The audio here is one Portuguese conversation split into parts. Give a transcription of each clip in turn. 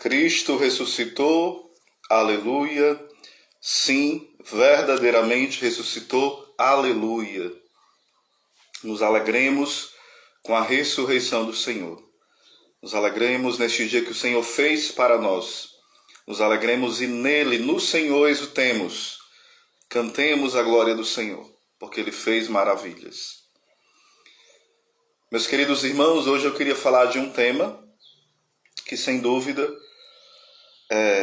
Cristo ressuscitou, aleluia. Sim, verdadeiramente ressuscitou, aleluia. Nos alegremos com a ressurreição do Senhor. Nos alegremos neste dia que o Senhor fez para nós. Nos alegremos e nele, no Senhor, exultemos. Cantemos a glória do Senhor, porque Ele fez maravilhas. Meus queridos irmãos, hoje eu queria falar de um tema que, sem dúvida,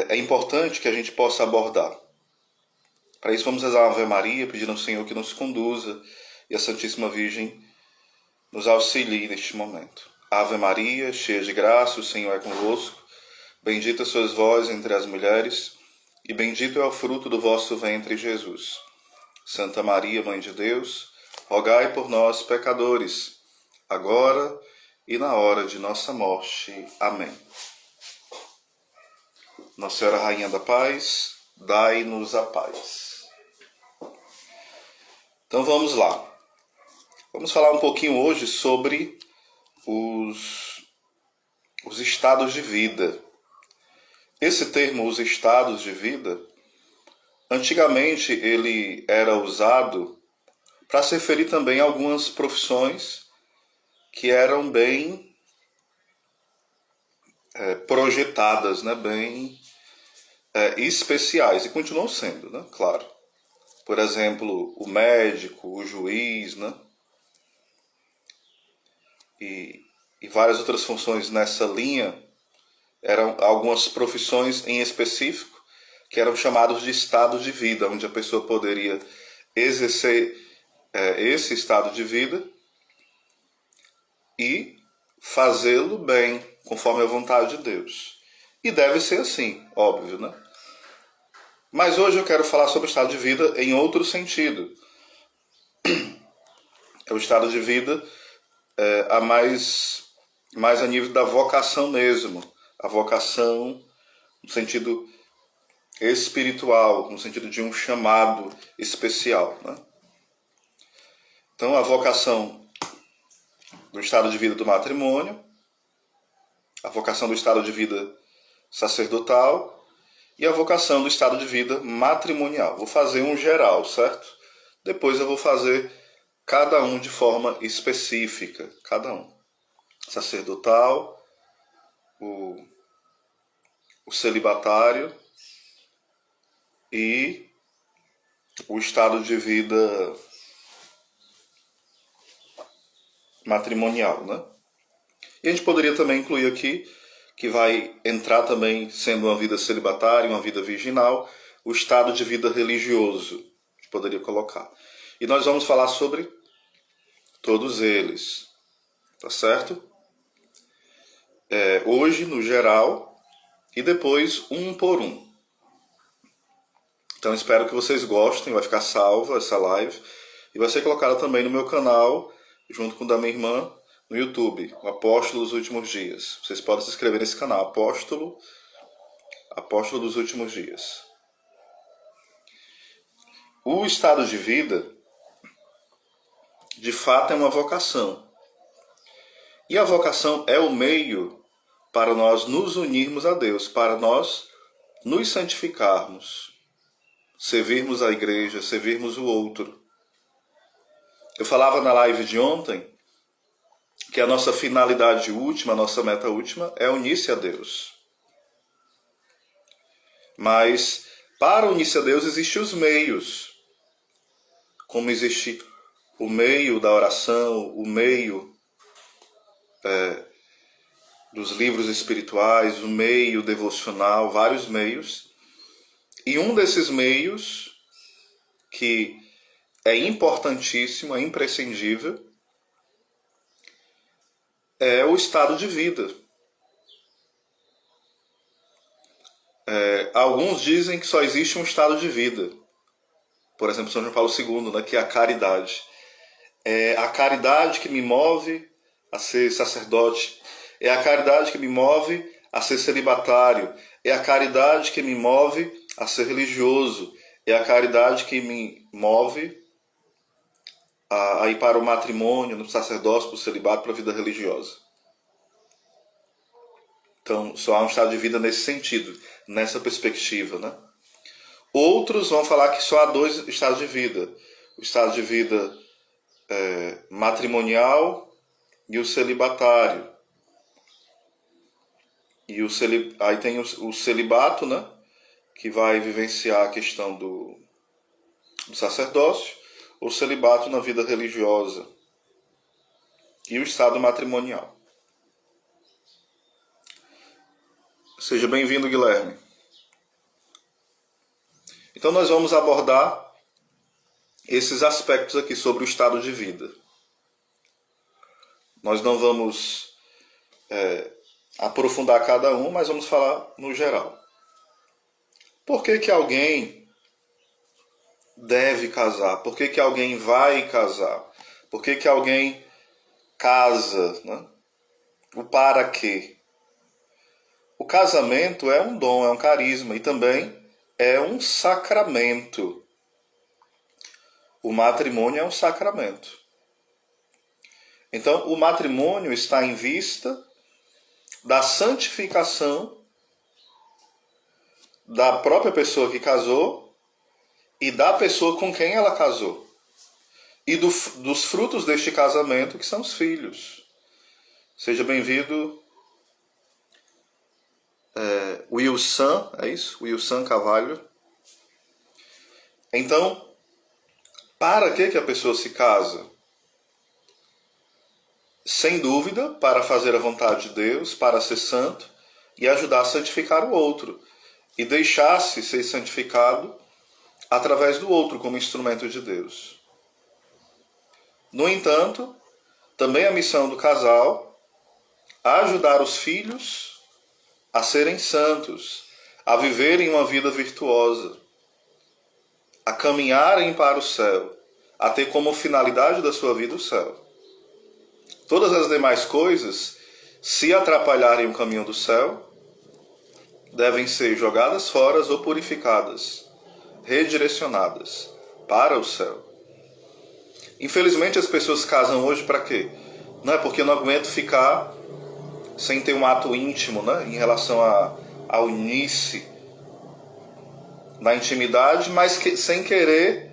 é importante que a gente possa abordar. Para isso, vamos rezar a Ave Maria, pedindo ao Senhor que nos conduza e a Santíssima Virgem nos auxilie neste momento. Ave Maria, cheia de graça, o Senhor é convosco. Bendita sois vós entre as mulheres, e bendito é o fruto do vosso ventre, Jesus. Santa Maria, Mãe de Deus, rogai por nós, pecadores, agora e na hora de nossa morte. Amém. Nossa Senhora Rainha da Paz, dai-nos a paz. Então vamos lá. Vamos falar um pouquinho hoje sobre os estados de vida. Esse termo, os estados de vida, antigamente ele era usado para se referir também a algumas profissões que eram bem projetadas, né? Bem especiais, e continuam sendo, né? Claro. Por exemplo, o médico, o juiz, né? E várias outras funções nessa linha, eram algumas profissões em específico que eram chamadas de estado de vida, onde a pessoa poderia exercer esse estado de vida e fazê-lo bem, conforme a vontade de Deus. E deve ser assim, óbvio, né? Mas hoje eu quero falar sobre o estado de vida em outro sentido. É o estado de vida mais a nível da vocação mesmo. A vocação no sentido espiritual, no sentido de um chamado especial, né? Então, a vocação do estado de vida do matrimônio, a vocação do estado de vida sacerdotal e a vocação do estado de vida matrimonial. Vou fazer um geral, certo? Depois eu vou fazer cada um de forma específica, cada um. Sacerdotal, o celibatário e o estado de vida matrimonial, né? E a gente poderia também incluir aqui, que vai entrar também sendo uma vida celibatária, uma vida virginal, o estado de vida religioso, a gente poderia colocar. E nós vamos falar sobre todos eles, tá certo? Hoje, no geral, e depois um por um. Então espero que vocês gostem, vai ficar salva essa live e vai ser colocada também no meu canal, junto com o da minha irmã, no YouTube, o Apóstolo dos Últimos Dias. Vocês podem se inscrever nesse canal, Apóstolo dos Últimos Dias. O estado de vida, de fato, é uma vocação. E a vocação é o meio para nós nos unirmos a Deus, para nós nos santificarmos, servirmos a igreja, servirmos o outro. Eu falava na live de ontem que a nossa finalidade última, a nossa meta última é unir-se a Deus. Mas para unir-se a Deus existem os meios. Como existe o meio da oração, o meio dos livros espirituais, o meio devocional, vários meios. E um desses meios, que é importantíssimo, é imprescindível, é o estado de vida. Alguns dizem que só existe um estado de vida. Por exemplo, São João Paulo II, né, que é a caridade. É a caridade que me move a ser sacerdote. É a caridade que me move a ser celibatário. É a caridade que me move a ser religioso. É a caridade que me move a ir para o matrimônio, no sacerdócio, para o celibato, para a vida religiosa. Então, só há um estado de vida nesse sentido, nessa perspectiva, né? Outros vão falar que só há dois estados de vida. O estado de vida matrimonial e o celibatário. E aí tem o celibato, né? Que vai vivenciar a questão do sacerdócio, o celibato na vida religiosa e o estado matrimonial. Seja bem-vindo, Guilherme. Então nós vamos abordar esses aspectos aqui sobre o estado de vida. Nós não vamos aprofundar cada um, mas vamos falar no geral. Por que alguém deve casar? Por que alguém vai casar? Por que alguém casa? Né? O para quê? O casamento é um dom, é um carisma e também é um sacramento. O matrimônio é um sacramento. Então, o matrimônio está em vista da santificação da própria pessoa que casou e da pessoa com quem ela casou. E dos frutos deste casamento, que são os filhos. Seja bem-vindo, Wilson, é isso? Wilson Carvalho. Então, para que a pessoa se casa? Sem dúvida, para fazer a vontade de Deus, para ser santo e ajudar a santificar o outro. E deixar-se ser santificado através do outro como instrumento de Deus. No entanto, também a missão do casal é ajudar os filhos a serem santos, a viverem uma vida virtuosa, a caminharem para o céu, a ter como finalidade da sua vida o céu. Todas as demais coisas, se atrapalharem o caminho do céu, devem ser jogadas fora ou purificadas, redirecionadas para o céu. Infelizmente as pessoas casam hoje para quê? Não é porque eu não aguento ficar sem ter um ato íntimo, né, em relação ao início na intimidade, mas sem querer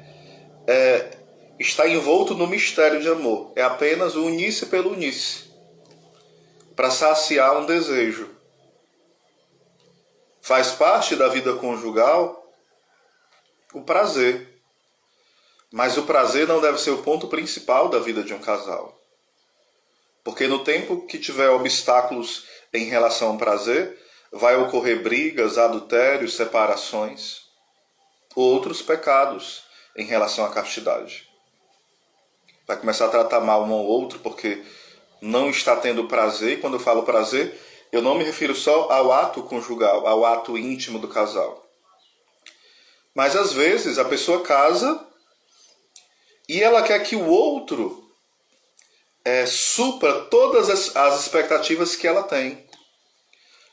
estar envolto no mistério de amor. É apenas o unir-se pelo unir-se, para saciar um desejo. Faz parte da vida conjugal o prazer. Mas o prazer não deve ser o ponto principal da vida de um casal. Porque no tempo que tiver obstáculos em relação ao prazer, vai ocorrer brigas, adultérios, separações, ou outros pecados em relação à castidade. Vai começar a tratar mal um ao outro porque não está tendo prazer. E quando eu falo prazer, eu não me refiro só ao ato conjugal, ao ato íntimo do casal. Mas às vezes a pessoa casa e ela quer que o outro supra todas as expectativas que ela tem.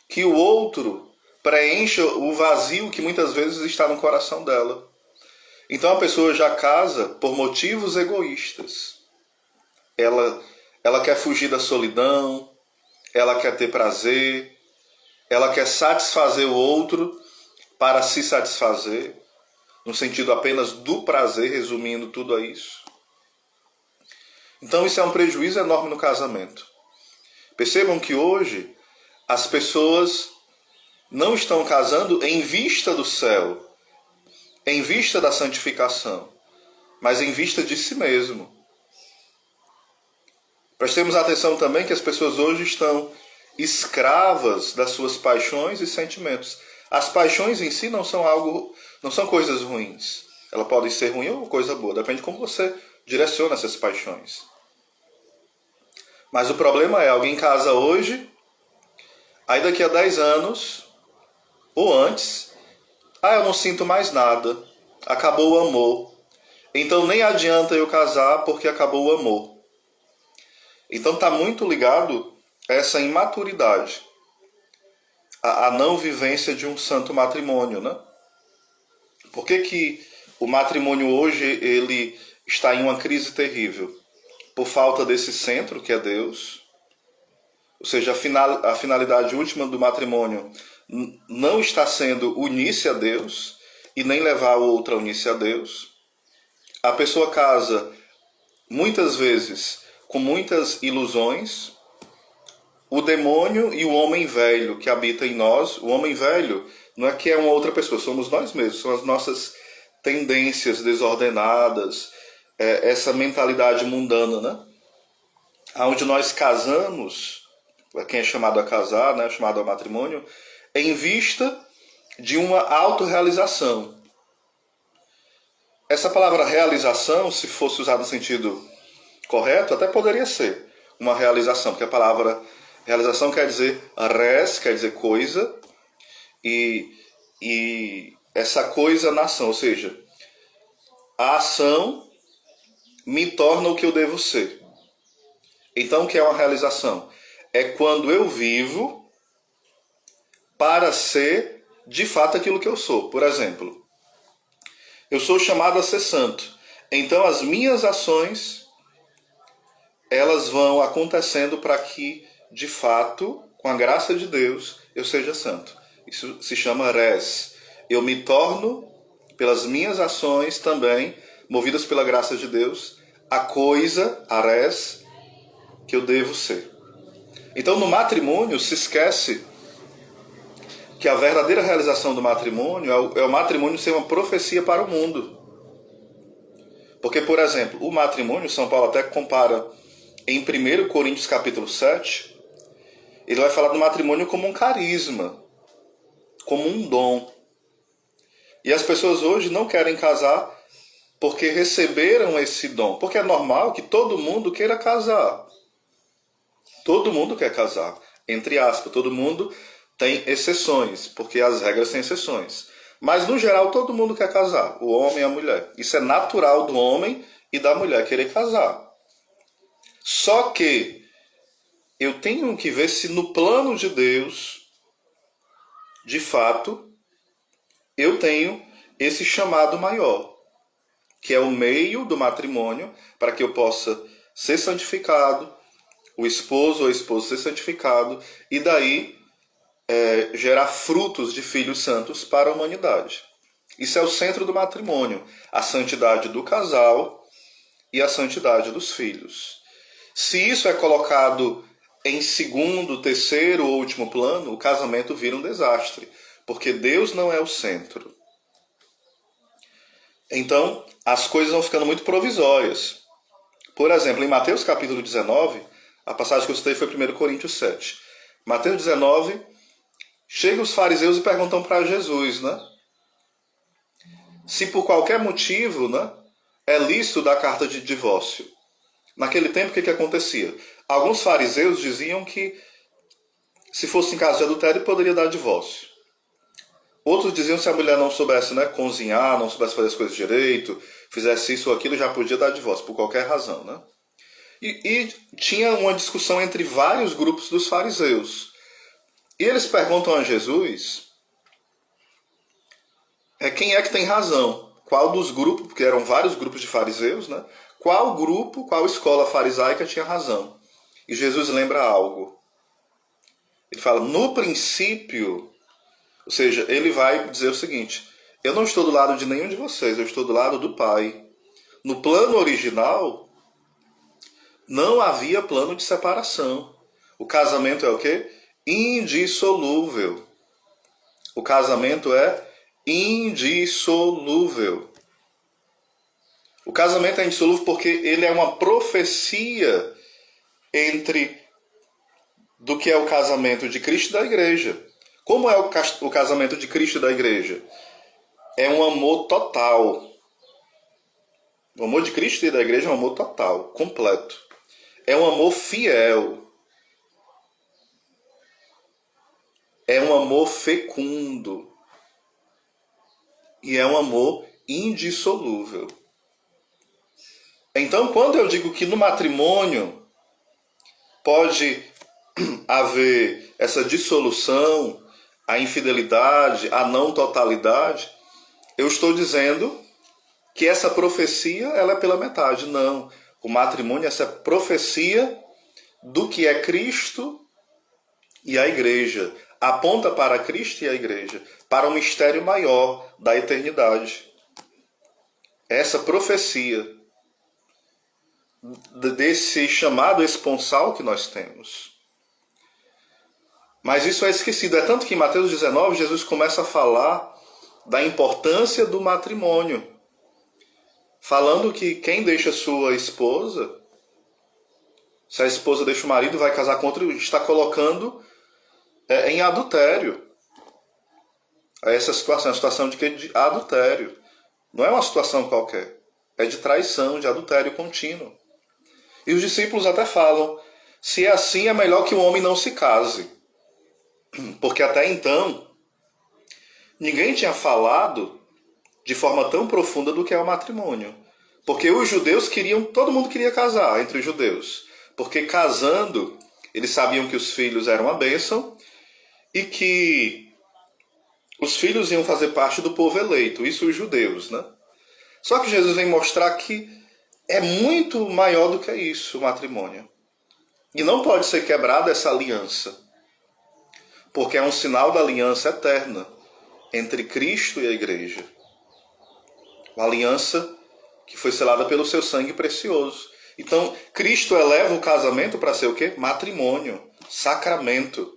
Que o outro preencha o vazio que muitas vezes está no coração dela. Então a pessoa já casa por motivos egoístas. Ela quer fugir da solidão, ela quer ter prazer, ela quer satisfazer o outro para se satisfazer, no sentido apenas do prazer, resumindo tudo a isso. Então isso é um prejuízo enorme no casamento. Percebam que hoje as pessoas não estão casando em vista do céu, em vista da santificação, mas em vista de si mesmo. Prestemos atenção também que as pessoas hoje estão escravas das suas paixões e sentimentos. As paixões em si não são coisas ruins. Elas podem ser ruins ou coisa boa, depende de como você direciona essas paixões. Mas o problema é, alguém casa hoje, aí daqui a 10 anos, ou antes, eu não sinto mais nada, acabou o amor. Então nem adianta eu casar porque acabou o amor. Então está muito ligado a essa imaturidade, a não vivência de um santo matrimônio, né? Por que o matrimônio hoje ele está em uma crise terrível? Por falta desse centro que é Deus. ou seja, a finalidade última do matrimônio não está sendo unir-se a Deus e nem levar o outro a unir-se a Deus. A pessoa casa muitas vezes com muitas ilusões. O demônio e o homem velho que habita em nós, o homem velho não é que é uma outra pessoa, somos nós mesmos, são as nossas tendências desordenadas, essa mentalidade mundana, né? Onde nós casamos, quem é chamado a casar, né, chamado a matrimônio, em vista de uma autorrealização. Essa palavra realização, se fosse usada no sentido correto, até poderia ser uma realização, porque a palavra realização quer dizer res, quer dizer coisa, e essa coisa na ação, ou seja, a ação me torna o que eu devo ser. Então, o que é uma realização? É quando eu vivo para ser de fato aquilo que eu sou. Por exemplo, eu sou chamado a ser santo. Então, as minhas ações, elas vão acontecendo para que, de fato, com a graça de Deus, eu seja santo. Isso se chama res. Eu me torno, pelas minhas ações também, movidas pela graça de Deus, a coisa, a res, que eu devo ser. Então, no matrimônio, se esquece que a verdadeira realização do matrimônio é o matrimônio ser uma profecia para o mundo. Porque, por exemplo, o matrimônio, São Paulo até compara em 1 Coríntios capítulo 7, ele vai falar do matrimônio como um carisma, como um dom. E as pessoas hoje não querem casar porque receberam esse dom. Porque é normal que todo mundo queira casar. Todo mundo quer casar. Entre aspas, todo mundo tem exceções, porque as regras têm exceções. Mas, no geral, todo mundo quer casar, o homem e a mulher. Isso é natural do homem e da mulher querer casar. Só que eu tenho que ver se no plano de Deus, de fato, eu tenho esse chamado maior, que é o meio do matrimônio, para que eu possa ser santificado, o esposo ou a esposa ser santificado, e daí gerar frutos de filhos santos para a humanidade. Isso é o centro do matrimônio, a santidade do casal e a santidade dos filhos. Se isso é colocado em segundo, terceiro ou último plano, o casamento vira um desastre, porque Deus não é o centro. Então, as coisas vão ficando muito provisórias. Por exemplo, em Mateus capítulo 19, a passagem que eu citei foi 1 Coríntios 7. Mateus 19, chegam os fariseus e perguntam para Jesus, né? Se por qualquer motivo, né, é lícito dar carta de divórcio. Naquele tempo, o que acontecia? Alguns fariseus diziam que, se fosse em caso de adultério, poderia dar divórcio. Outros diziam que se a mulher não soubesse, né, cozinhar, não soubesse fazer as coisas direito, fizesse isso ou aquilo, já podia dar divórcio, por qualquer razão, né? E tinha uma discussão entre vários grupos dos fariseus. E eles perguntam a Jesus quem é que tem razão. Qual dos grupos, porque eram vários grupos de fariseus, né? Qual grupo, qual escola farisaica tinha razão? E Jesus lembra algo. Ele fala, no princípio, ou seja, ele vai dizer o seguinte, eu não estou do lado de nenhum de vocês, eu estou do lado do Pai. No plano original, não havia plano de separação. O casamento é o quê? Indissolúvel. O casamento é indissolúvel. O casamento é indissolúvel porque ele é uma profecia do que é o casamento de Cristo e da igreja. Como é o casamento de Cristo e da igreja? É um amor total. O amor de Cristo e da igreja é um amor total, completo. É um amor fiel. É um amor fecundo. E é um amor indissolúvel. Então, quando eu digo que no matrimônio pode haver essa dissolução, a infidelidade, a não totalidade, eu estou dizendo que essa profecia ela é pela metade. Não. O matrimônio é essa profecia do que é Cristo e a igreja. Aponta para Cristo e a igreja, para um mistério maior da eternidade. Essa profecia desse chamado esponsal que nós temos. Mas isso é esquecido. É tanto que em Mateus 19, Jesus começa a falar da importância do matrimônio. Falando que quem deixa sua esposa, se a esposa deixa o marido, vai casar com outro, está colocando em adultério. Essa situação é uma situação de adultério. Não é uma situação qualquer. É de traição, de adultério contínuo. E os discípulos até falam, se é assim, é melhor que o homem não se case. Porque até então, ninguém tinha falado de forma tão profunda do que é o matrimônio. Porque os judeus todo mundo queria casar entre os judeus. Porque casando, eles sabiam que os filhos eram uma bênção e que os filhos iam fazer parte do povo eleito, isso os judeus, né? Só que Jesus vem mostrar que é muito maior do que isso o matrimônio. E não pode ser quebrada essa aliança. Porque é um sinal da aliança eterna entre Cristo e a igreja. Uma aliança que foi selada pelo seu sangue precioso. Então, Cristo eleva o casamento para ser o quê? Matrimônio, sacramento.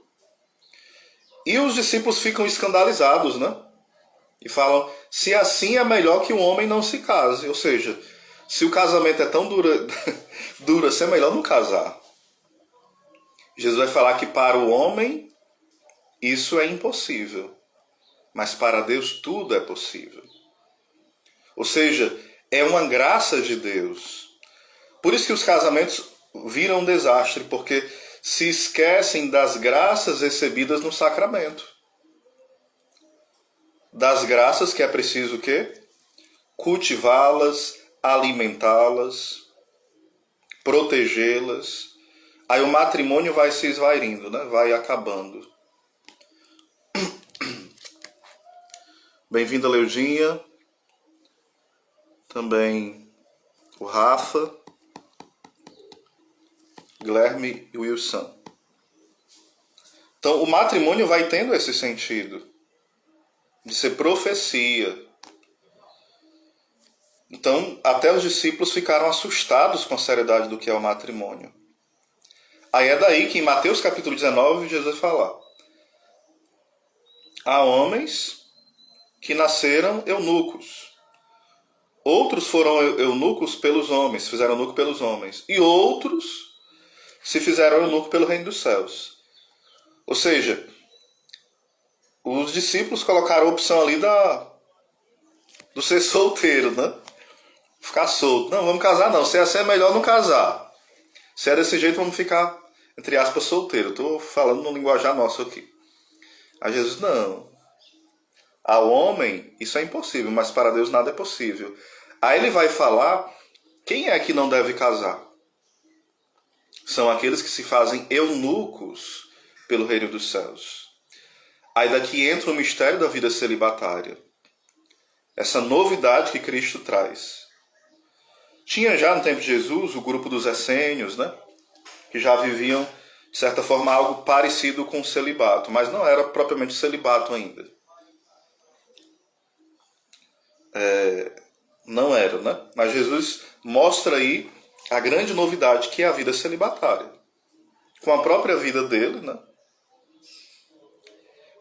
E os discípulos ficam escandalizados, né? E falam, se assim é melhor que um homem não se case. Ou seja, se o casamento é tão duro assim, é melhor não casar. Jesus vai falar que para o homem isso é impossível. Mas para Deus tudo é possível. Ou seja, é uma graça de Deus. Por isso que os casamentos viram um desastre, porque se esquecem das graças recebidas no sacramento. Das graças que é preciso o quê? Cultivá-las, alimentá-las, protegê-las. Aí o matrimônio vai se esvairindo, né? Vai acabando. Bem-vinda, Leudinha. Também o Rafa, Guilherme e Wilson. Então, o matrimônio vai tendo esse sentido de ser profecia. Então, até os discípulos ficaram assustados com a seriedade do que é o matrimônio. Aí é daí que em Mateus capítulo 19, Jesus fala: há homens que nasceram eunucos. Outros foram eunucos pelos homens, fizeram eunuco pelos homens. E outros se fizeram eunuco pelo reino dos céus. Ou seja, os discípulos colocaram a opção ali do ser solteiro, né? Ficar solto. Não, vamos casar não. Se é assim é melhor não casar. Se é desse jeito, vamos ficar, entre aspas, solteiro. Estou falando no linguajar nosso aqui. Aí Jesus, não. Ao homem, isso é impossível, mas para Deus nada é possível. Aí ele vai falar, quem é que não deve casar? São aqueles que se fazem eunucos pelo reino dos céus. Aí daqui entra o mistério da vida celibatária. Essa novidade que Cristo traz. Tinha já no tempo de Jesus o grupo dos essênios, né? Que já viviam, de certa forma, algo parecido com o celibato, mas não era propriamente celibato ainda. Não era, né? Mas Jesus mostra aí a grande novidade que é a vida celibatária. Com a própria vida dele, né?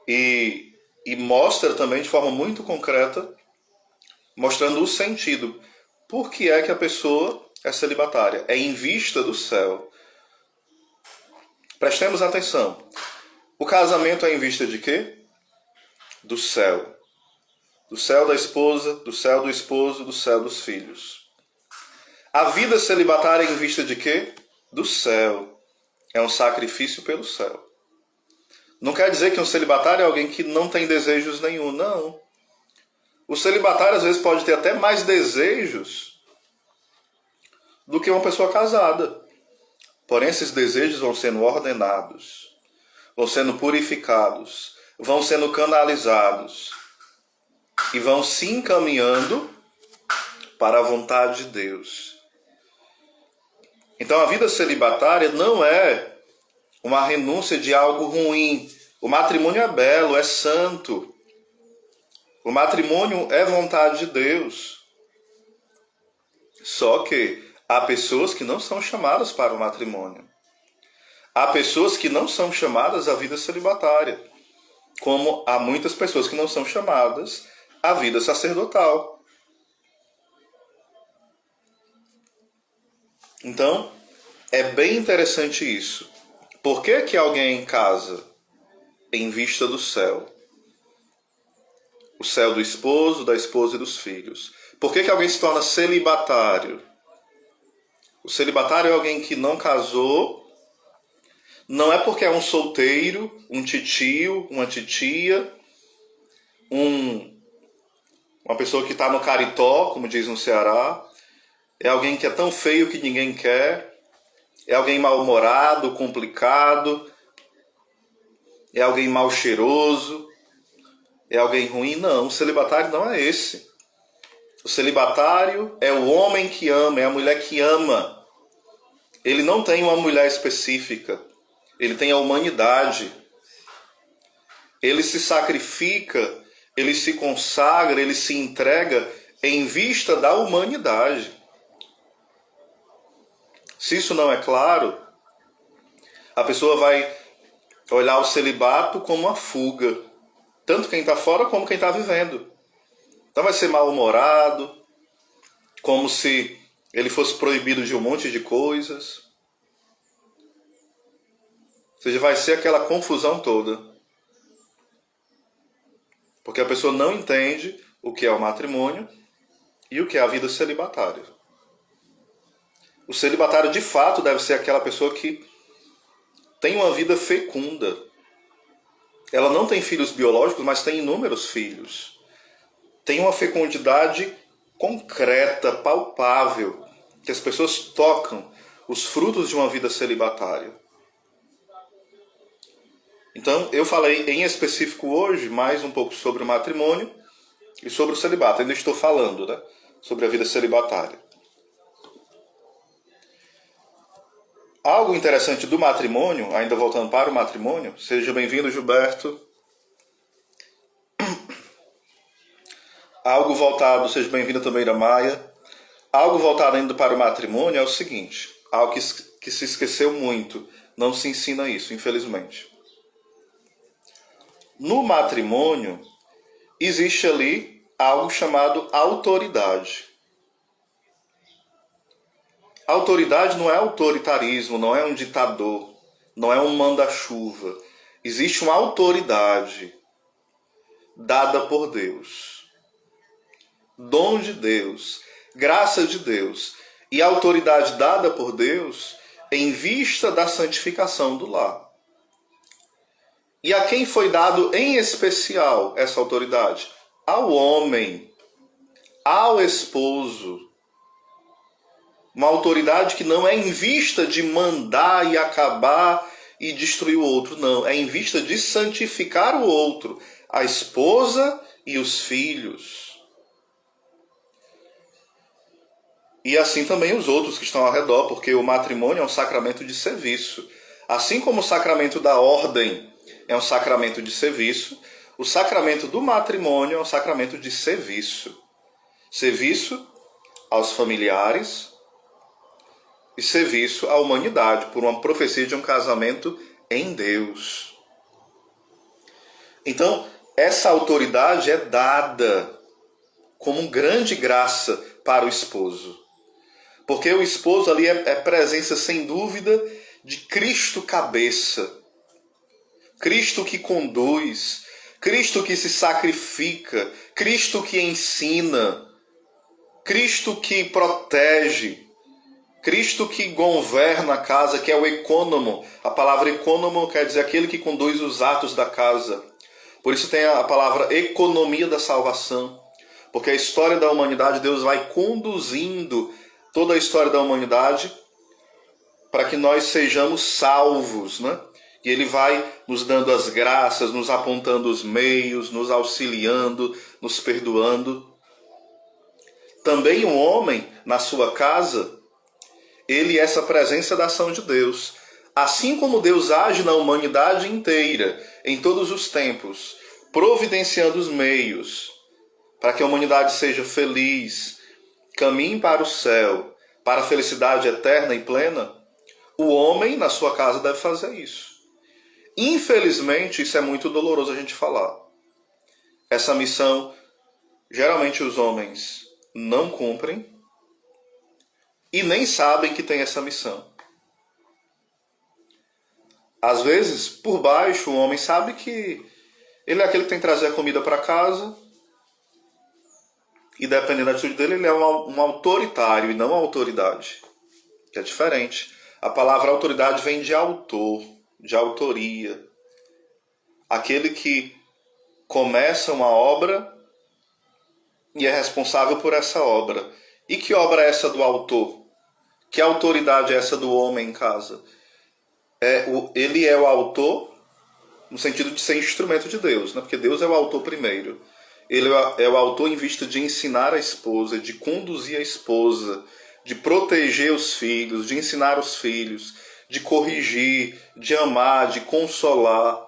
E mostra também de forma muito concreta, mostrando o sentido. Por que é que a pessoa é celibatária? É em vista do céu. Prestemos atenção. O casamento é em vista de quê? Do céu. Do céu da esposa, do céu do esposo, do céu dos filhos. A vida celibatária é em vista de quê? Do céu. É um sacrifício pelo céu. Não quer dizer que um celibatário é alguém que não tem desejos nenhum, não. O celibatário às vezes pode ter até mais desejos do que uma pessoa casada. Porém, esses desejos vão sendo ordenados, vão sendo purificados, vão sendo canalizados e vão se encaminhando para a vontade de Deus. Então a vida celibatária não é uma renúncia de algo ruim. O matrimônio é belo, é santo. O matrimônio é vontade de Deus. Só que há pessoas que não são chamadas para o matrimônio. Há pessoas que não são chamadas à vida celibatária, como há muitas pessoas que não são chamadas à vida sacerdotal. Então, é bem interessante isso. Por que que alguém casa em vista do céu? O céu do esposo, da esposa e dos filhos. Por que que alguém se torna celibatário? O celibatário é alguém que não casou, não é porque é um solteiro, um titio, uma titia, uma pessoa que está no caritó, como diz no Ceará. É alguém que é tão feio que ninguém quer. É alguém mal-humorado, complicado. É alguém mal cheiroso. É alguém ruim. Não, o celibatário não é esse. O celibatário é o homem que ama, é a mulher que ama. Ele não tem uma mulher específica. Ele tem a humanidade. Ele se sacrifica, ele se consagra, ele se entrega em vista da humanidade. Se isso não é claro, a pessoa vai olhar o celibato como uma fuga. Tanto quem está fora como quem está vivendo. Então vai ser mal-humorado, como se ele fosse proibido de um monte de coisas. Ou seja, vai ser aquela confusão toda. Porque a pessoa não entende o que é o matrimônio e o que é a vida celibatária. O celibatário, de fato, deve ser aquela pessoa que tem uma vida fecunda. Ela não tem filhos biológicos, mas tem inúmeros filhos. Tem uma fecundidade concreta, palpável, que as pessoas tocam os frutos de uma vida celibatária. Então, eu falei em específico hoje mais um pouco sobre o matrimônio e sobre o celibato. Ainda estou falando, né, sobre a vida celibatária. Algo interessante do matrimônio, ainda voltando para o matrimônio, seja bem-vindo, Gilberto. Algo voltado, seja bem-vindo também, Iramaia. Algo voltado ainda para o matrimônio é o seguinte, algo que se esqueceu muito, não se ensina isso, infelizmente. No matrimônio, existe ali algo chamado autoridade. Autoridade não é autoritarismo, não é um ditador, não é um manda-chuva. Existe uma autoridade dada por Deus. Dom de Deus, graça de Deus e autoridade dada por Deus em vista da santificação do lar. E a quem foi dado em especial essa autoridade? Ao homem, ao esposo. Uma autoridade que não é em vista de mandar e acabar e destruir o outro, não. É em vista de santificar o outro, a esposa e os filhos. E assim também os outros que estão ao redor, porque o matrimônio é um sacramento de serviço. Assim como o sacramento da ordem é um sacramento de serviço, o sacramento do matrimônio é um sacramento de serviço. Serviço aos familiares e serviço à humanidade, por uma profecia de um casamento em Deus. Então, essa autoridade é dada como grande graça para o esposo. Porque o esposo ali é presença, sem dúvida, de Cristo cabeça. Cristo que conduz, Cristo que se sacrifica, Cristo que ensina, Cristo que protege, Cristo que governa a casa, que é o ecônomo. A palavra ecônomo quer dizer aquele que conduz os atos da casa. Por isso tem a palavra economia da salvação. Porque a história da humanidade, Deus vai conduzindo toda a história da humanidade para que nós sejamos salvos, né? E Ele vai nos dando as graças, nos apontando os meios, nos auxiliando, nos perdoando. Também um homem, na sua casa, ele é essa presença da ação de Deus. assim como Deus age na humanidade inteira, em todos os tempos, providenciando os meios para que a humanidade seja feliz, caminhe para o céu, para a felicidade eterna e plena, o homem na sua casa deve fazer isso. Infelizmente, isso é muito doloroso a gente falar. Essa missão, geralmente os homens não cumprem e nem sabem que tem essa missão. Às vezes, por baixo, o homem sabe que ele é aquele que tem que trazer a comida para casa e, dependendo da atitude dele, ele é um autoritário e não uma autoridade, que é diferente. A palavra autoridade vem de autor, de autoria. Aquele que começa uma obra e é responsável por essa obra. E que obra é essa do autor? Que autoridade é essa do homem em casa? Ele é o autor no sentido de ser instrumento de Deus, né? Porque Deus é o autor primeiro. Ele é o autor em vista de ensinar a esposa, de conduzir a esposa, de proteger os filhos, de ensinar os filhos, de corrigir, de amar, de consolar,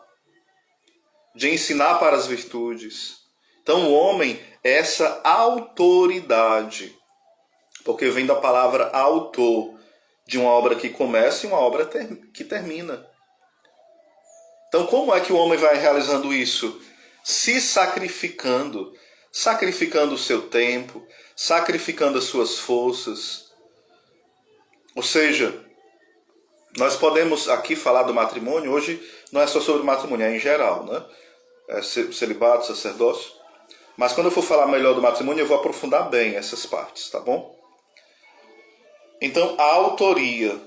de ensinar para as virtudes. Então o homem é essa autoridade, porque vem da palavra autor, de uma obra que começa e uma obra que termina. Então como é que o homem vai realizando isso? Se sacrificando, sacrificando o seu tempo, sacrificando as suas forças. Ou seja, nós podemos aqui falar do matrimônio, hoje não é só sobre o matrimônio, é em geral, né? É celibato, sacerdócio. Mas quando eu for falar melhor do matrimônio, eu vou aprofundar bem essas partes, tá bom? Então, a autoria.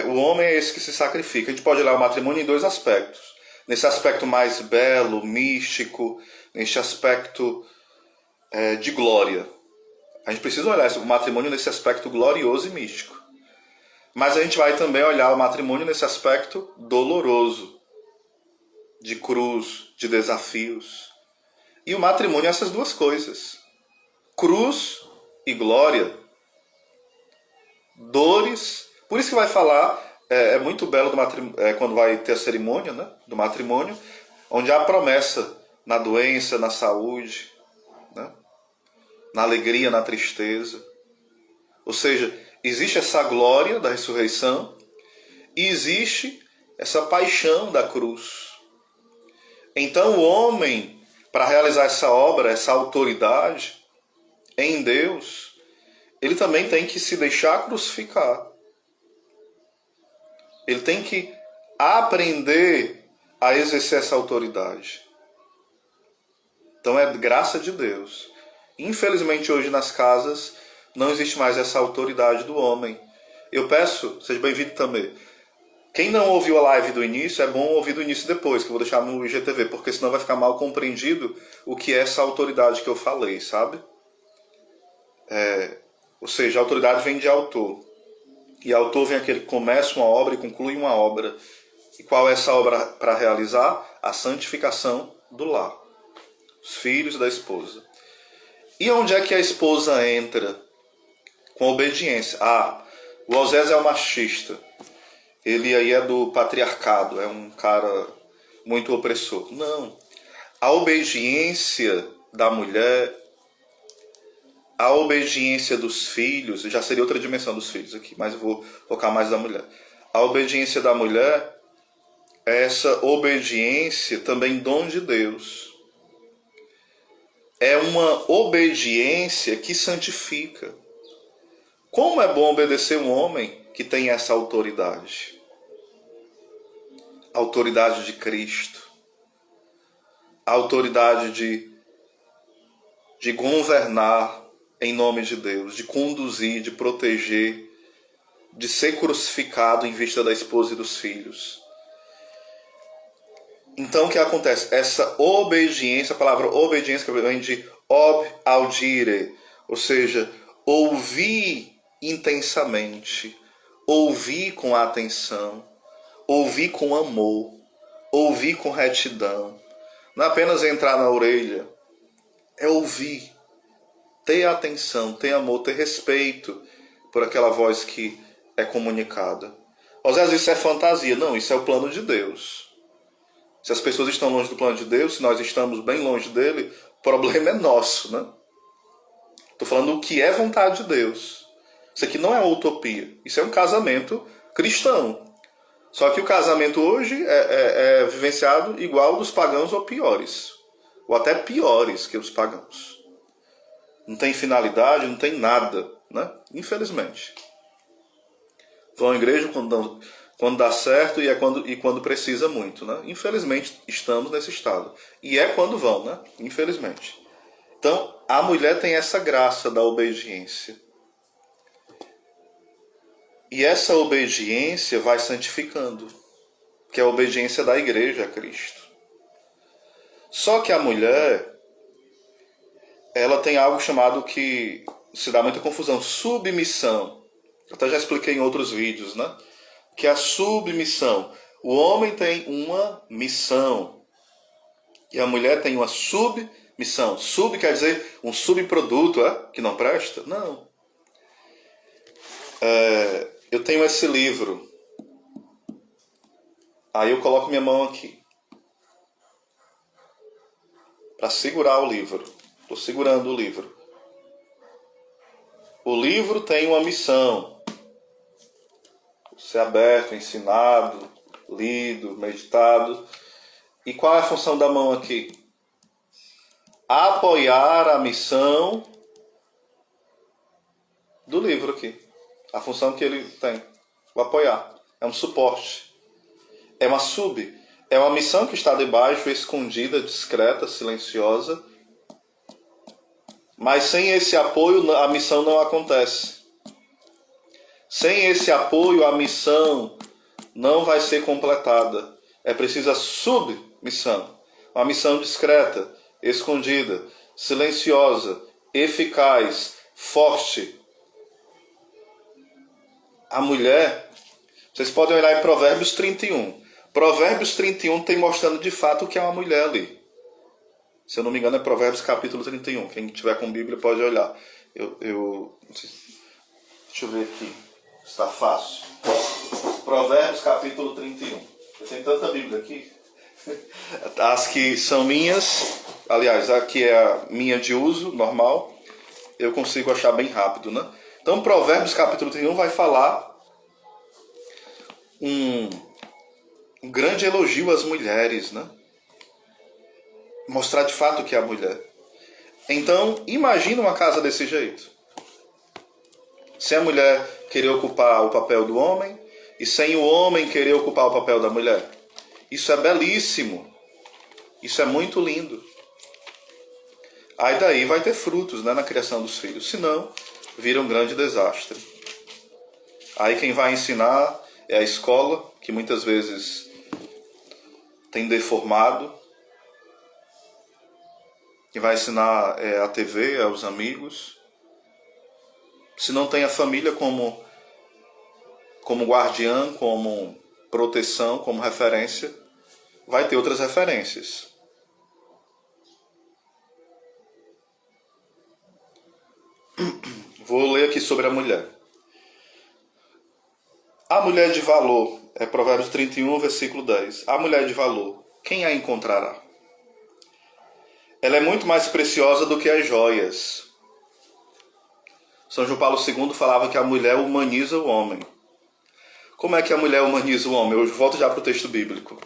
O homem é esse que se sacrifica. A gente pode olhar o matrimônio em dois aspectos. Nesse aspecto mais belo, místico, nesse aspecto de glória. A gente precisa olhar o matrimônio nesse aspecto glorioso e místico. Mas a gente vai também olhar o matrimônio nesse aspecto doloroso, de cruz, de desafios. E o matrimônio é essas duas coisas. Cruz e glória. Dores. Por isso que vai falar, é muito belo do quando vai ter a cerimônia, né, do matrimônio, onde há promessa na doença, na saúde, né, na alegria, na tristeza. Ou seja, existe essa glória da ressurreição e existe essa paixão da cruz. Então o homem, para realizar essa obra, essa autoridade em Deus, ele também tem que se deixar crucificar. Ele tem que aprender a exercer essa autoridade. Então é graça de Deus. Infelizmente hoje nas casas não existe mais essa autoridade do homem. Eu peço, seja bem-vindo também. Quem não ouviu a live do início, é bom ouvir do início depois, que eu vou deixar no IGTV, porque senão vai ficar mal compreendido o que é essa autoridade que eu falei, sabe? Ou seja, a autoridade vem de autor. E autor vem aquele que começa uma obra e conclui uma obra. E qual é essa obra para realizar? A santificação do lar. Os filhos da esposa. E onde é que a esposa entra? Com obediência. O Osés é um machista. Ele aí é do patriarcado. É um cara muito opressor. Não. A obediência da mulher, a obediência dos filhos, já seria outra dimensão dos filhos aqui, mas eu vou focar mais da mulher. A obediência da mulher é essa obediência também dom de Deus. É uma obediência que santifica. Como é bom obedecer um homem que tem essa autoridade? A autoridade de Cristo. A autoridade de governar em nome de Deus, de conduzir, de proteger, de ser crucificado em vista da esposa e dos filhos. Então o que acontece? Essa obediência, a palavra obediência que vem de ob audire, ou seja, ouvir intensamente, ouvir com atenção, ouvir com amor, ouvir com retidão. Não é apenas entrar na orelha, é ouvir, ter atenção, ter amor, ter respeito por aquela voz que é comunicada. Osés, isso é fantasia. Não, isso é o plano de Deus. Se as pessoas estão longe do plano de Deus, se nós estamos bem longe dele, o problema é nosso, né? Estou falando o que é vontade de Deus. Isso aqui não é uma utopia. Isso é um casamento cristão. Só que o casamento hoje é vivenciado igual dos pagãos ou piores. Ou até piores que os pagãos. Não tem finalidade, não tem nada, né? Infelizmente. Vão à igreja quando dá certo e quando precisa muito, né? Infelizmente estamos nesse estado. E é quando vão, né? Infelizmente. Então, a mulher tem essa graça da obediência. E essa obediência vai santificando, que é a obediência da igreja a Cristo. Só que a mulher, ela tem algo chamado que se dá muita confusão, submissão. Eu até já expliquei em outros vídeos, né? Que é a submissão. O homem tem uma missão e a mulher tem uma submissão. Sub quer dizer um subproduto, que não presta? Não. Eu tenho esse livro. Aí eu coloco minha mão aqui para segurar o livro. Estou segurando o livro. O livro tem uma missão. Ser aberto, ensinado, lido, meditado. E qual é a função da mão aqui? Apoiar a missão do livro aqui. A função que ele tem. O apoiar. É um suporte. É uma é uma missão que está debaixo, escondida, discreta, silenciosa. Mas sem esse apoio, a missão não acontece. Sem esse apoio, a missão não vai ser completada. É preciso a submissão. Uma missão discreta, escondida, silenciosa, eficaz, forte. A mulher, vocês podem olhar em Provérbios 31. Provérbios 31 tem mostrando de fato o que é uma mulher ali. Se eu não me engano é Provérbios capítulo 31. Quem tiver com Bíblia pode olhar. Deixa eu ver aqui. Está fácil. Provérbios capítulo 31. Eu tenho tanta Bíblia aqui. As que são minhas, aliás, a que é a minha de uso, normal, eu consigo achar bem rápido, né? Então, Provérbios capítulo 31 vai falar um grande elogio às mulheres, né? Mostrar de fato o que é a mulher. Então, imagina uma casa desse jeito. Sem a mulher querer ocupar o papel do homem e sem o homem querer ocupar o papel da mulher. Isso é belíssimo. Isso é muito lindo. Aí daí vai ter frutos, né, na criação dos filhos. Senão, vira um grande desastre. Aí quem vai ensinar é a escola, que muitas vezes tem deformado. Quem vai ensinar é a TV, é os amigos. Se não tem a família como guardiã, como proteção, como referência, vai ter outras referências. Vou ler aqui sobre a mulher. A mulher de valor, é Provérbios 31, versículo 10. A mulher de valor, quem a encontrará? Ela é muito mais preciosa do que as joias. São João Paulo II falava que a mulher humaniza o homem. Como é que a mulher humaniza o homem? Eu volto já para o texto bíblico.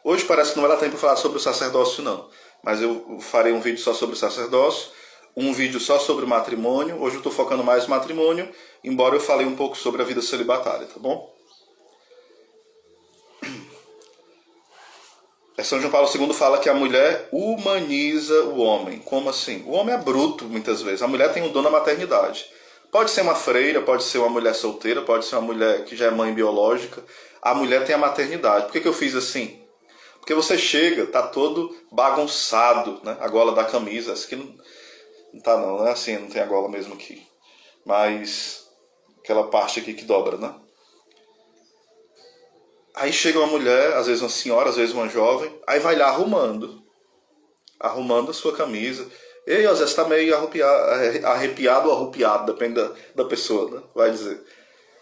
Hoje parece que não vai dar tempo para falar sobre o sacerdócio, não. Mas eu farei um vídeo só sobre o sacerdócio, um vídeo só sobre o matrimônio. Hoje eu estou focando mais no matrimônio, embora eu falei um pouco sobre a vida celibatária, tá bom? São João Paulo II fala que a mulher humaniza o homem. Como assim? O homem é bruto, muitas vezes. A mulher tem um dom na maternidade. Pode ser uma freira, pode ser uma mulher solteira, pode ser uma mulher que já é mãe biológica. A mulher tem a maternidade. Por que eu fiz assim? Porque você chega, tá todo bagunçado, né? A gola da camisa. Essa aqui não tá não é assim, não tem a gola mesmo aqui. Mas aquela parte aqui que dobra, né? Aí chega uma mulher, às vezes uma senhora, às vezes uma jovem, aí vai lá arrumando a sua camisa. Ei, às vezes está meio arrepiado ou arrupiado, depende da pessoa, né? Vai dizer.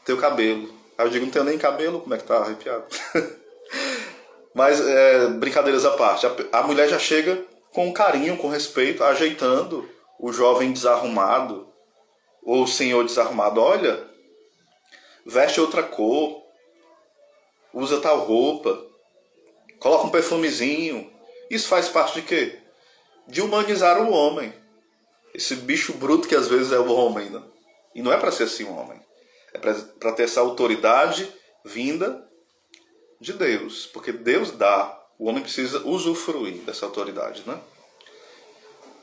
Teu cabelo. Aí eu digo, não tenho nem cabelo, como é que tá arrepiado? Mas, brincadeiras à parte, a mulher já chega com carinho, com respeito, ajeitando o jovem desarrumado, ou o senhor desarrumado. Olha, veste outra cor, usa tal roupa, coloca um perfumezinho. Isso faz parte de quê? De humanizar o homem. Esse bicho bruto que às vezes é o homem, né? E não é para ser assim um homem. É para ter essa autoridade vinda de Deus. Porque Deus dá. O homem precisa usufruir dessa autoridade, né?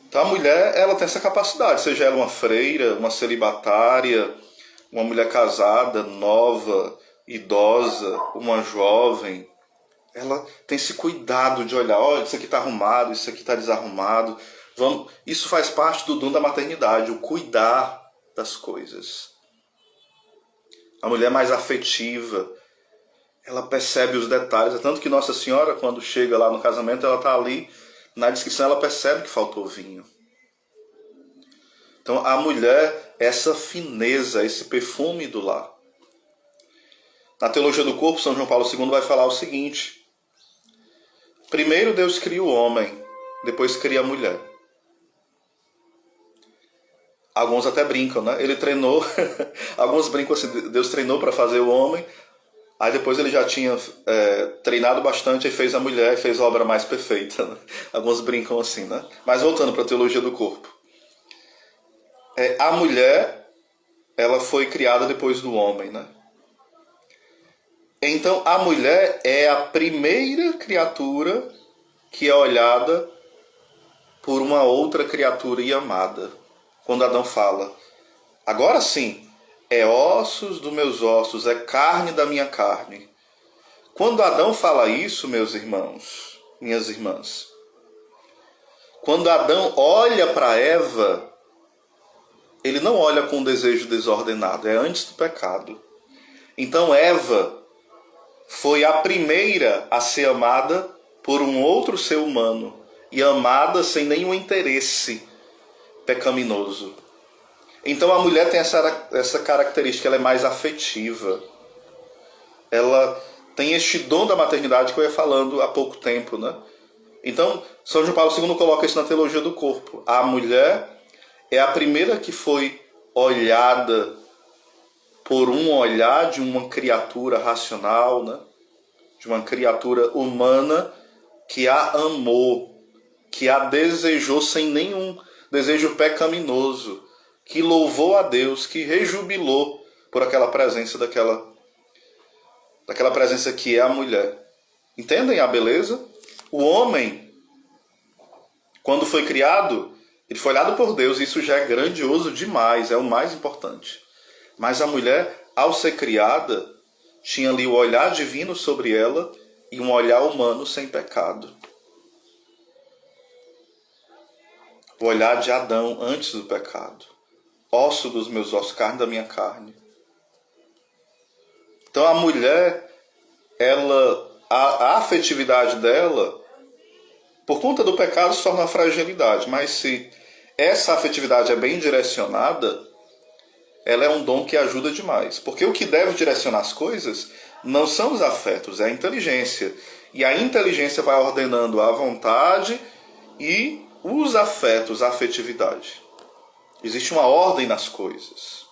Então a mulher, ela tem essa capacidade. Seja ela uma freira, uma celibatária, uma mulher casada, nova, idosa, uma jovem. Ela tem esse cuidado de olhar, olha, isso aqui está arrumado, isso aqui está desarrumado. Isso faz parte do dom da maternidade, o cuidar das coisas. A mulher mais afetiva, ela percebe os detalhes. É tanto que Nossa Senhora, quando chega lá no casamento, ela está ali, na descrição ela percebe que faltou vinho. Então a mulher, essa fineza, esse perfume do lar. Na Teologia do Corpo, São João Paulo II vai falar o seguinte: primeiro Deus cria o homem, depois cria a mulher. Alguns até brincam, né? Ele treinou, alguns brincam assim, Deus treinou para fazer o homem, aí depois ele já tinha treinado bastante e fez a mulher e fez a obra mais perfeita. Né? Alguns brincam assim, né? Mas voltando para a Teologia do Corpo. A mulher, ela foi criada depois do homem, né? Então a mulher é a primeira criatura que é olhada por uma outra criatura e amada. Quando Adão fala, agora sim, é ossos dos meus ossos, é carne da minha carne. Quando Adão fala isso, meus irmãos, minhas irmãs, quando Adão olha para Eva, ele não olha com um desejo desordenado, é antes do pecado. Então Eva foi a primeira a ser amada por um outro ser humano, e amada sem nenhum interesse pecaminoso. Então a mulher tem essa característica, ela é mais afetiva. Ela tem este dom da maternidade que eu ia falando há pouco tempo, né? Então, São João Paulo II coloca isso na Teologia do Corpo. A mulher é a primeira que foi olhada por um olhar de uma criatura racional, né? De uma criatura humana que a amou, que a desejou sem nenhum desejo pecaminoso, que louvou a Deus, que rejubilou por aquela presença daquela presença que é a mulher. Entendem a beleza? O homem, quando foi criado, ele foi olhado por Deus, e isso já é grandioso demais, é o mais importante. Mas a mulher, ao ser criada, tinha ali o olhar divino sobre ela e um olhar humano sem pecado. O olhar de Adão antes do pecado. Osso dos meus ossos, carne da minha carne. Então a mulher, a afetividade dela, por conta do pecado, se torna uma fragilidade. Mas se essa afetividade é bem direcionada, ela é um dom que ajuda demais. Porque o que deve direcionar as coisas não são os afetos, é a inteligência. E a inteligência vai ordenando a vontade e os afetos, a afetividade. Existe uma ordem nas coisas.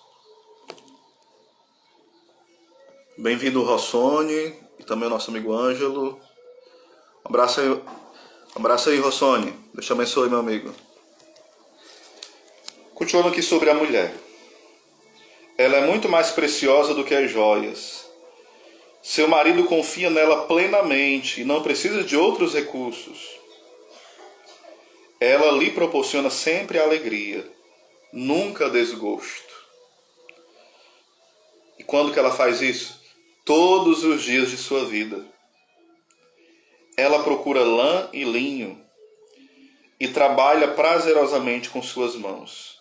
Bem-vindo, Rossoni, e também o nosso amigo Ângelo. Abraço aí, Rossoni. Deus te abençoe, meu amigo. Continuando aqui sobre a mulher. Ela é muito mais preciosa do que as joias. Seu marido confia nela plenamente e não precisa de outros recursos. Ela lhe proporciona sempre alegria, nunca desgosto. E quando que ela faz isso? Todos os dias de sua vida. Ela procura lã e linho e trabalha prazerosamente com suas mãos.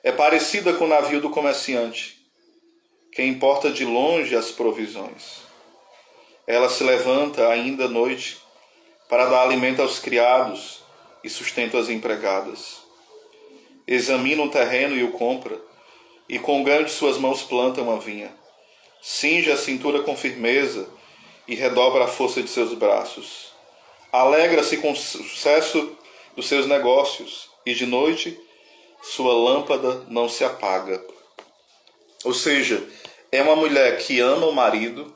É parecida com o navio do comerciante, que importa de longe as provisões. Ela se levanta ainda à noite para dar alimento aos criados e sustento às empregadas. Examina um terreno e o compra, e com o ganho de suas mãos planta uma vinha. cinge a cintura com firmeza e redobra a força de seus braços. Alegra-se com o sucesso dos seus negócios e de noite sua lâmpada não se apaga. Ou seja, é uma mulher que ama o marido,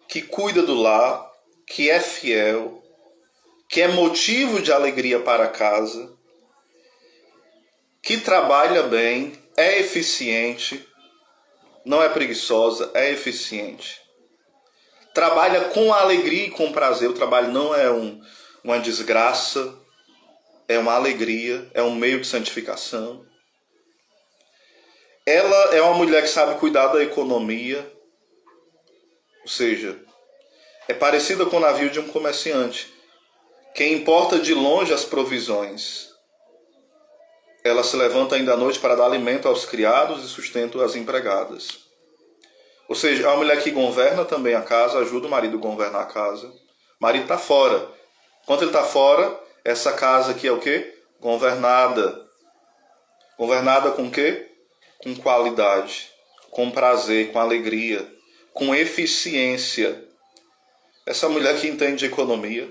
que cuida do lar, que é fiel, que é motivo de alegria para casa, que trabalha bem, é eficiente, não é preguiçosa, é eficiente. Trabalha com alegria e com prazer. O trabalho não é uma desgraça, é uma alegria, é um meio de santificação. Ela é uma mulher que sabe cuidar da economia, ou seja, é parecida com o navio de um comerciante, que importa de longe as provisões. Ela se levanta ainda à noite para dar alimento aos criados e sustento às empregadas. Ou seja, é uma mulher que governa também a casa, ajuda o marido a governar a casa. O marido está fora. Enquanto ele está fora, essa casa aqui é o quê? Governada. Governada com o quê? Com qualidade, com prazer, com alegria, com eficiência. Essa mulher que entende de economia,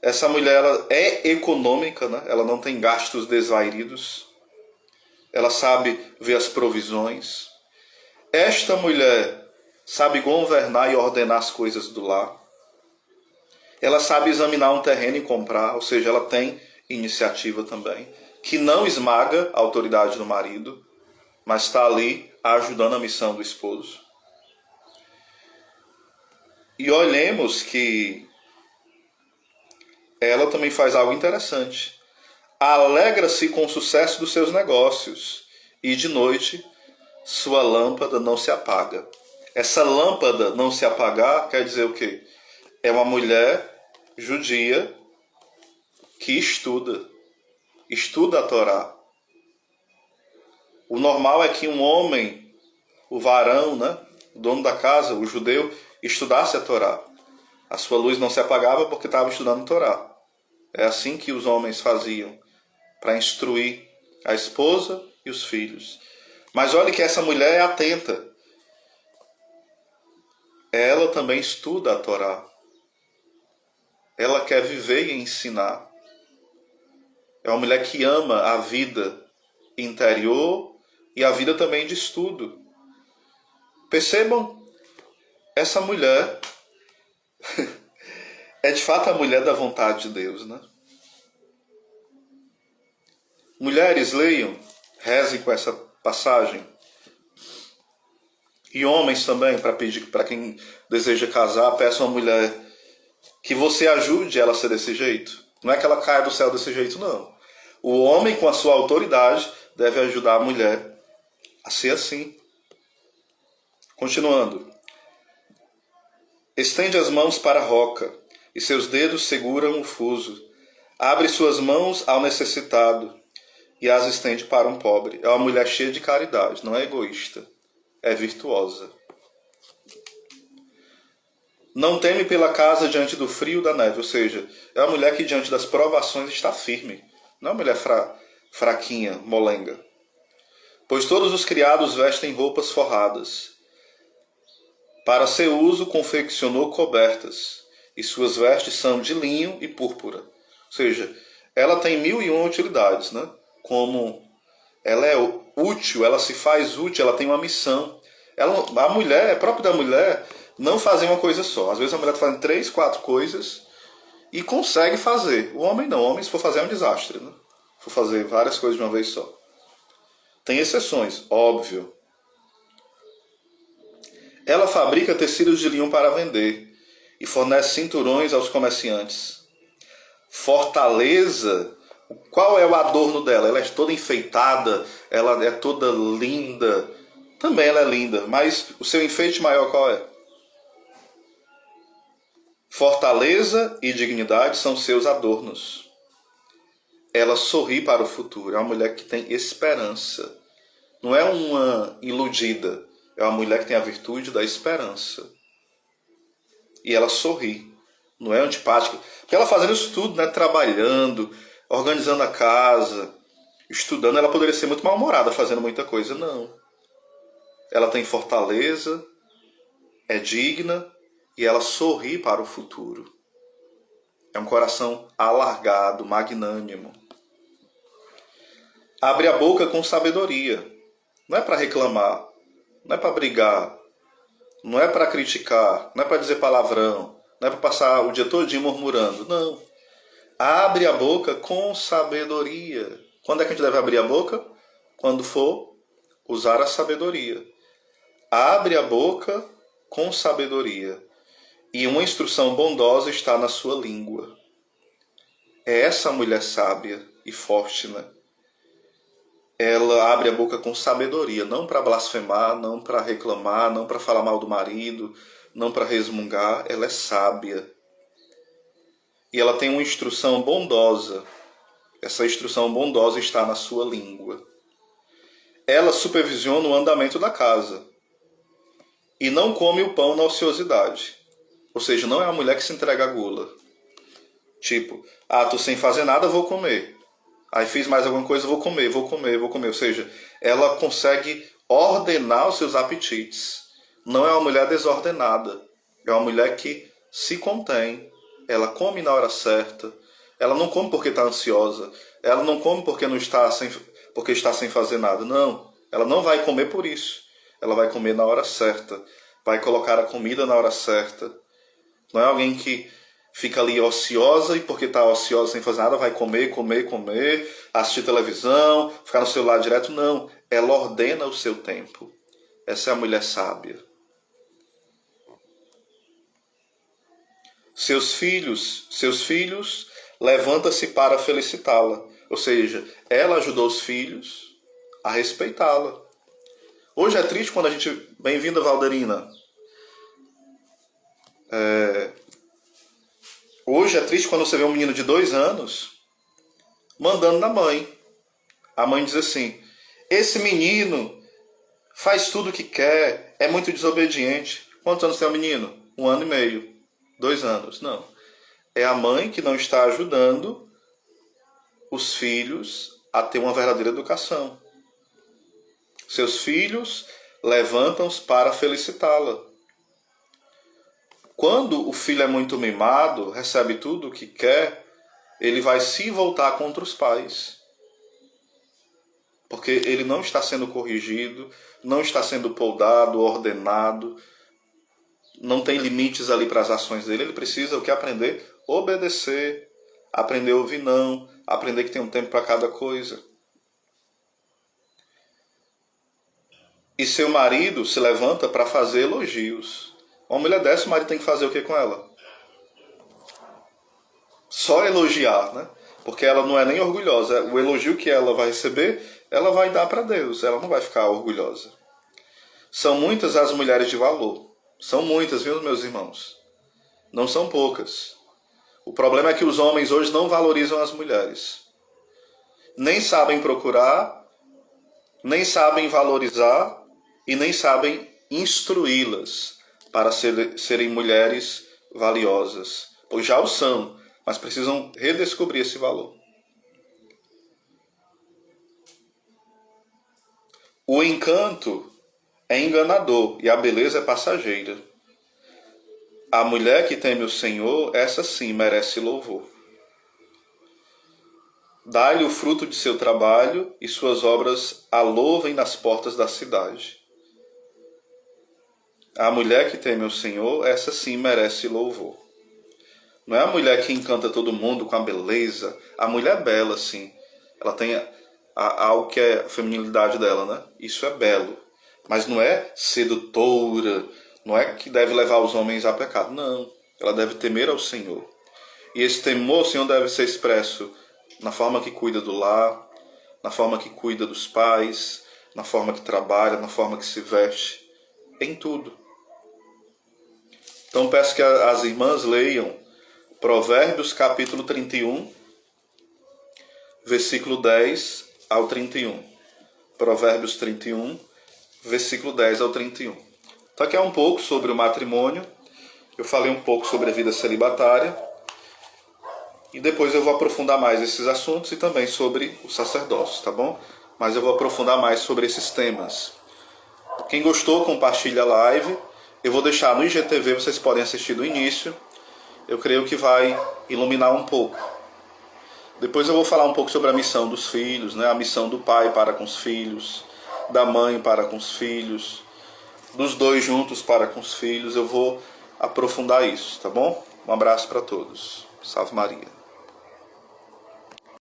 essa mulher ela é econômica, né? Ela não tem gastos desvairidos, ela sabe ver as provisões. Esta mulher sabe governar e ordenar as coisas do lar. Ela sabe examinar um terreno e comprar, ou seja, ela tem iniciativa também, que não esmaga a autoridade do marido, mas está ali ajudando a missão do esposo. E olhemos que ela também faz algo interessante. Alegra-se com o sucesso dos seus negócios e de noite sua lâmpada não se apaga. Essa lâmpada não se apagar quer dizer o quê? É uma mulher judia que estuda a Torá. O normal é que um homem, o varão, né, o dono da casa, o judeu, estudasse a Torá. A sua luz não se apagava porque estava estudando a Torá. É assim que os homens faziam, para instruir a esposa e os filhos. Mas olhe que essa mulher é atenta. Ela também estuda a Torá. Ela quer viver e ensinar. É uma mulher que ama a vida interior e a vida também de estudo. Percebam, essa mulher é de fato a mulher da vontade de Deus, né? Mulheres, leiam, rezem com essa passagem. E homens também, para pedir para quem deseja casar, peça uma mulher que você ajude ela a ser desse jeito. Não é que ela caia do céu desse jeito, não. O homem, com a sua autoridade, deve ajudar a mulher a ser assim. Continuando. Estende as mãos para a roca, e seus dedos seguram o fuso. Abre suas mãos ao necessitado, e as estende para um pobre. É uma mulher cheia de caridade, não é egoísta, é virtuosa. Não teme pela casa diante do frio da neve, ou seja, é uma mulher que diante das provações está firme. Não é uma mulher fraquinha, molenga. Pois todos os criados vestem roupas forradas. Para seu uso confeccionou cobertas, e suas vestes são de linho e púrpura. Ou seja, ela tem 1001 utilidades, né? Como ela é útil, ela se faz útil, ela tem uma missão. A mulher, é próprio da mulher, não fazer uma coisa só. Às vezes a mulher está fazendo 3, 4 coisas e consegue fazer. O homem não. O homem, se for fazer, é um desastre, né? Se for fazer várias coisas de uma vez só. Tem exceções, óbvio. Ela fabrica tecidos de linho para vender e fornece cinturões aos comerciantes. Fortaleza, qual é o adorno dela? Ela é toda enfeitada, ela é toda linda. Também ela é linda, mas o seu enfeite maior qual é? Fortaleza e dignidade são seus adornos. Ela sorri para o futuro, é uma mulher que tem esperança. Não é uma iludida, é uma mulher que tem a virtude da esperança. E ela sorri, não é antipática. Porque ela fazendo isso tudo, né, trabalhando, organizando a casa, estudando, ela poderia ser muito mal-humorada fazendo muita coisa. Não. ela tem fortaleza, é digna e ela sorri para o futuro. É um coração alargado, magnânimo. Abre a boca com sabedoria. Não é para reclamar, não é para brigar, não é para criticar, não é para dizer palavrão, não é para passar o dia todinho murmurando. Não. Abre a boca com sabedoria. Quando é que a gente deve abrir a boca? Quando for usar a sabedoria. Abre a boca com sabedoria. E uma instrução bondosa está na sua língua. É essa mulher sábia e forte, né? Ela abre a boca com sabedoria, não para blasfemar, não para reclamar, não para falar mal do marido, não para resmungar. Ela é sábia. E ela tem uma instrução bondosa. Essa instrução bondosa está na sua língua. Ela supervisiona o andamento da casa. E não come o pão na ociosidade. Ou seja, não é a mulher que se entrega à gula. Tipo, tô sem fazer nada, vou comer. Aí fiz mais alguma coisa, vou comer. Ou seja, ela consegue ordenar os seus apetites. Não é uma mulher desordenada. É uma mulher que se contém. Ela come na hora certa. Ela não come porque está ansiosa. Ela não come porque está sem fazer nada. Não. Ela não vai comer por isso. Ela vai comer na hora certa. Vai colocar a comida na hora certa. Não é alguém que fica ali ociosa e porque está ociosa sem fazer nada vai comer, assistir televisão, ficar no celular direto. Não. Ela ordena o seu tempo. Essa é a mulher sábia. Seus filhos, levanta-se para felicitá-la. Ou seja, ela ajudou os filhos a respeitá-la. Hoje é triste quando a gente... Bem-vinda, Valderina. Hoje é triste quando você vê um menino de 2 anos mandando na mãe. A mãe diz assim: esse menino faz tudo o que quer, é muito desobediente. Quantos anos tem o menino? 1 ano e meio. 2 anos. Não. É a mãe que não está ajudando os filhos a ter uma verdadeira educação. Seus filhos levantam-se para felicitá-la. Quando o filho é muito mimado, recebe tudo o que quer, ele vai se voltar contra os pais. Porque ele não está sendo corrigido, não está sendo poldado, ordenado, não tem limites ali para as ações dele. Ele precisa o que? Aprender? Obedecer, aprender a ouvir não, aprender que tem um tempo para cada coisa. E seu marido se levanta para fazer elogios. Uma mulher dessa, o marido tem que fazer o que com ela? Só elogiar, né? Porque ela não é nem orgulhosa. O elogio que ela vai receber, ela vai dar para Deus. Ela não vai ficar orgulhosa. São muitas as mulheres de valor. São muitas, viu, meus irmãos? Não são poucas. O problema é que os homens hoje não valorizam as mulheres. Nem sabem procurar, nem sabem valorizar e nem sabem instruí-las para serem mulheres valiosas. Pois já o são, mas precisam redescobrir esse valor. O encanto é enganador e a beleza é passageira. A mulher que teme o Senhor, essa sim merece louvor. Dá-lhe o fruto de seu trabalho e suas obras a louvem nas portas da cidade. A mulher que teme o Senhor, essa sim merece louvor. Não é a mulher que encanta todo mundo com a beleza. A mulher é bela, sim. Ela tem algo que é a feminilidade dela, né? Isso é belo. Mas não é sedutora, não é que deve levar os homens a pecado. Não. Ela deve temer ao Senhor. E esse temor ao Senhor deve ser expresso na forma que cuida do lar, na forma que cuida dos pais, na forma que trabalha, na forma que se veste, em tudo. Então peço que as irmãs leiam Provérbios capítulo 31, versículo 10 ao 31. Provérbios 31, versículo 10 ao 31. Então aqui é um pouco sobre o matrimônio. Eu falei um pouco sobre a vida celibatária. E depois eu vou aprofundar mais esses assuntos e também sobre o sacerdócio, tá bom? Mas eu vou aprofundar mais sobre esses temas. Quem gostou, compartilha a live. Eu vou deixar no IGTV, vocês podem assistir do início. Eu creio que vai iluminar um pouco. Depois eu vou falar um pouco sobre a missão dos filhos, né? A missão do pai para com os filhos, da mãe para com os filhos, dos dois juntos para com os filhos. Eu vou aprofundar isso, tá bom? Um abraço para todos. Salve Maria.